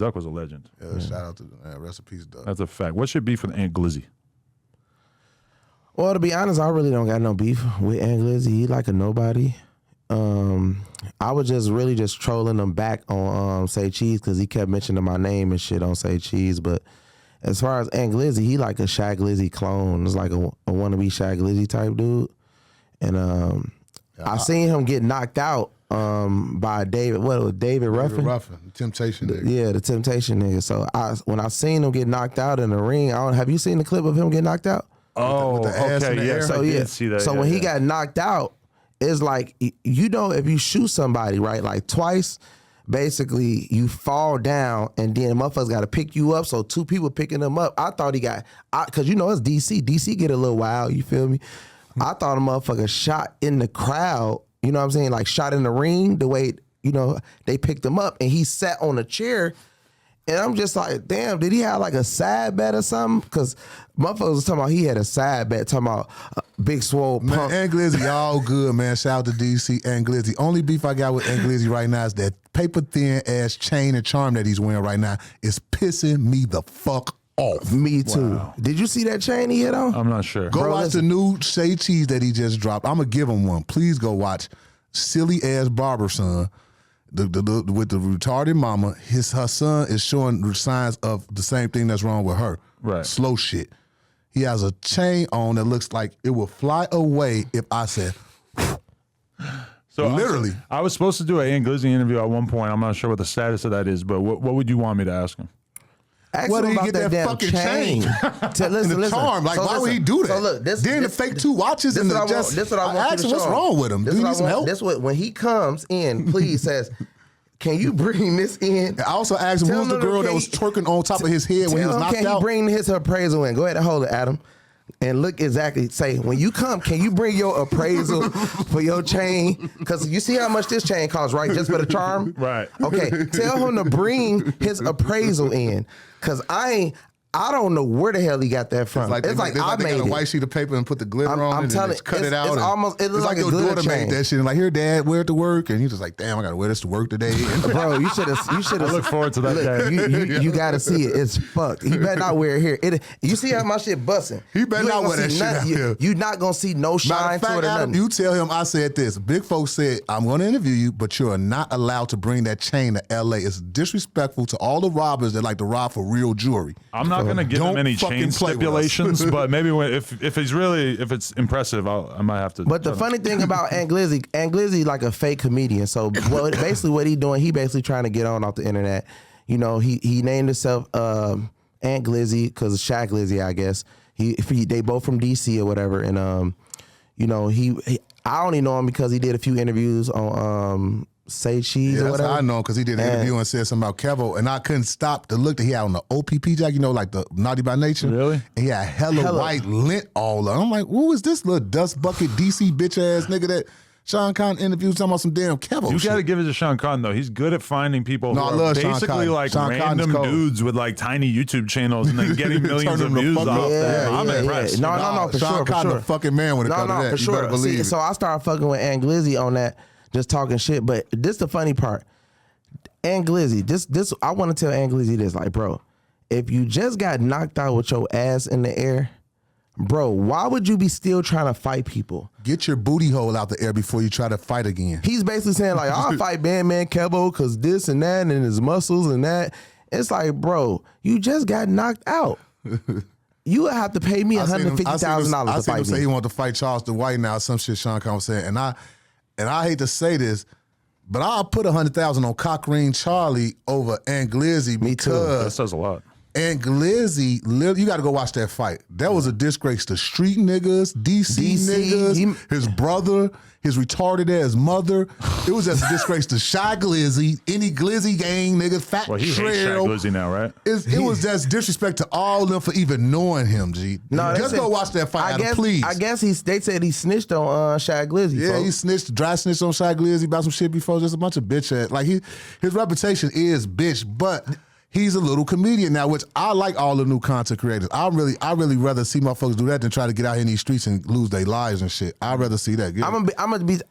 Duck was a legend. Yeah, shout out to rest in peace, Duck. That's a fact. What's your beef with Aunt Glizzy? Well, to be honest, I really don't got no beef with Aunt Glizzy. He like a nobody. I was just trolling him back on Say Cheese because he kept mentioning my name and shit on Say Cheese. But as far as Aunt Glizzy, he like a Shy Glizzy clone. It's like a wannabe Shy Glizzy type dude. And I seen him get knocked out by David Ruffin? David Ruffin, the Temptation nigga. Yeah, the Temptation nigga. So when I seen him get knocked out in the ring, have you seen the clip of him get knocked out? Oh, with the ass in the air? So I did see that. So when he got knocked out, it's like, you know, if you shoot somebody, right, like twice, basically you fall down and then motherfuckers got to pick you up. So two people picking him up. I thought he got, because you know it's DC. DC get a little wild, you feel me? I thought a motherfucker shot in the crowd, you know what I'm saying? Like shot in the ring, the way, you know, they picked him up and he sat on a chair. And I'm just like, damn, did he have like a side bet or something? Because motherfuckers was talking about he had a side bet, talking about Big Swole Pump. Man, Aunt Glizzy, all good, man. Shout out to DC, Aunt Glizzy. Only beef I got with Aunt Glizzy right now is that paper thin ass chain and charm that he's wearing right now is pissing me the fuck off. Me too. Wow. Did you see that chain he hit on? I'm not sure. Go watch the new Say Cheese that he just dropped. I'm going to give him one. Please go watch Silly Ass Barber Son. With the retarded mama, her son is showing signs of the same thing that's wrong with her. Right. Slow shit. He has a chain on that looks like it will fly away if I said, So literally. I was supposed to do an Aunt Glizzy interview at one point. I'm not sure what the status of that is, but what would you want me to ask him? Ask Where him did he about get that damn fucking chain? And the charm. Like, So why would listen. he do that? So look, then the fake two watches and the just. This what I want I you asked to him, what's show wrong with him? Do you need some help? This what when he comes in, please says, can you bring this in? I also asked him, who's the girl that was twerking on top of his head when he was knocked Can out? he bring his appraisal in? Go ahead and hold it, Adam. And look exactly, say, when you come, can you bring your appraisal for your chain? Because you see how much this chain costs, right? Just for the charm? Right. Okay, tell him to bring his appraisal in. Because I don't know where the hell he got that from. It's like I they made got a it. white sheet of paper and put the glitter on I'm it telling and cut you, it out. it's almost, it looks like a your glitter daughter chain. made that shit. And like, here, Dad, wear it to work. And he's just like, damn, I got to wear this to work today. Bro, you should have. I look forward to that day. You got to see it. It's fucked. He better not wear it here. You see how my shit busting. He better not wear that shit out here. You not gonna see no Matter shine of to fact, it or Adam, nothing. you tell him I said this. Big folks said, I'm going to interview you, but you are not allowed to bring that chain to L.A. It's disrespectful to all the robbers that like to rob for real jewelry. I'm not going to give him Don't any fucking chain play with us. stipulations, but maybe if it's impressive, I might have to. But the funny thing about Aunt Glizzy like a fake comedian. So basically what he doing, he basically trying to get on off the internet. You know, he named himself Aunt Glizzy because of Shaq Glizzy, I guess. They both from DC or whatever, and you know I only know him because he did a few interviews on Say Cheese or That's whatever. how I know him because he did an interview and said something about Kevo, and I couldn't stop to look that he had on the OPP jacket, you know, like the Naughty by Nature. Really? And he had hella white lint all over. I'm like, who is this little dust bucket DC bitch ass nigga that Sean Conn interviewed talking about some damn Kevo You shit? got to give it to Sean Conn though. He's good at finding people No, I who are love Sean basically Conn. like Sean Conn is random cold. dudes with like tiny YouTube channels and then getting millions of Turn them the views fuck off up. that. I'm impressed. No, for Sean sure, for Conn sure. the fucking man when it comes to that. for You sure. better believe it. So I started fucking with Aunt Glizzy on that, just talking shit. But this the funny part. Aunt Glizzy, this I want to tell Aunt Glizzy this, like, bro, if you just got knocked out with your ass in the air, bro, why would you be still trying to fight people? Get your booty hole out the air before you try to fight again. He's basically saying, like, I'll fight Man Kevo because this and that and his muscles and that. It's like, bro, you just got knocked out. You would have to pay me $150,000 to I seen him fight say me. he wanted to fight Charles White now, some shit Sean Conn was saying. And I hate to say this, but I'll put $100,000 on Cockring Charlie over Aunt Glizzy That because says a lot. Aunt Glizzy, you got to go watch that fight. That was a disgrace to street niggas, DC niggas, his brother, his retarded ass mother. It was just a disgrace to Shy Glizzy, any Glizzy gang niggas, Fat Well, he hates Shaq Trail. Glizzy now, right? It was just disrespect to all of them for even knowing him, G. No, just go watch that fight, Adam, please. I guess they said he snitched on Shaq Glizzy. Yeah, folks. he dry snitched on Shy Glizzy about some shit before. Just a bunch of bitch ass. Like his reputation is bitch, but he's a little comedian now, which I like all the new content creators. I really rather see motherfuckers do that than try to get out here in these streets and lose their lives and shit. I'd rather see that. I'm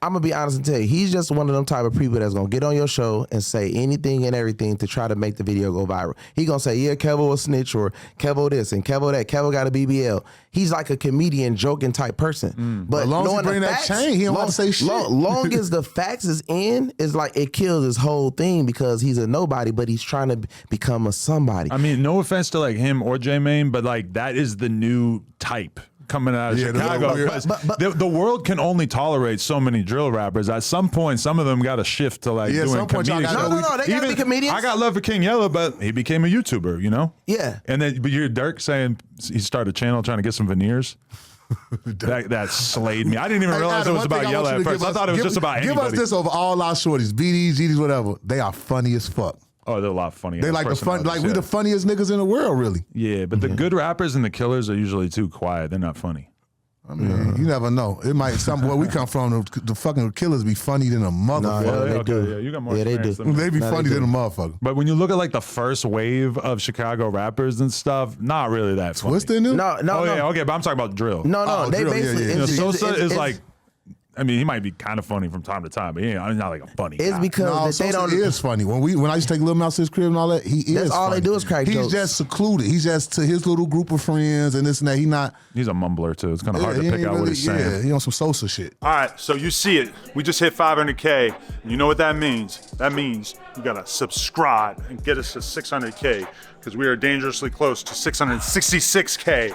gonna be honest and tell you, he's just one of them type of people that's gonna get on your show and say anything and everything to try to make the video go viral. He gonna say, yeah, Kevo a snitch, or Kevo this and Kevo that. Kevo got a BBL. He's like a comedian, joking type person. But as long as he bring that chain, he don't have to say shit. Long as the facts is in, it's like it kills his whole thing because he's a nobody, but he's trying to become a somebody. I mean, no offense to like him or J-Mane, but like that is the new type coming out of Chicago. The world can only tolerate so many drill rappers. At some point, some of them got to shift to like doing comedic. No, they got to be comedians. I got love for King Yella, but he became a YouTuber, you know? Yeah. And then, but you're Dirk saying he started a channel trying to get some veneers. that slayed me. I didn't even realize it was about Yella at first. I thought it was just about anybody. Give us this over all our shorties, BDs, GDs, whatever. They are funny as fuck. Oh, they're a lot funnier. They like the fun, like we the funniest niggas in the world, really. Yeah, but the good rappers and the killers are usually too quiet. They're not funny. I mean, you never know. It might where we come from. The fucking killers be funny than a motherfucker. They do. Yeah, you got more. Yeah, they do. They be funny than a motherfucker. But when you look at like the first wave of Chicago rappers and stuff, not really that funny. Twista in them? No. Yeah, okay, but I'm talking about drill. No, they drill, basically. yeah. You know, it's- Sosa it's- is it's- like, I mean, he might be kind of funny from time to time, but he's not like a funny It's guy. because No, that they Sosa don't. is funny. When I used to take Lil Mouse to his crib and all that, he is. That's all funny. they do is crack He's jokes. just secluded. He's just to his little group of friends and this and that. He not. He's a mumbler too. It's kind of hard to he pick ain't out what really- he's saying. Yeah, he on some Sosa shit. All right, so you see it. We just hit 500K. You know what that means? That means you gotta subscribe and get us to 600K because we are dangerously close to 666K.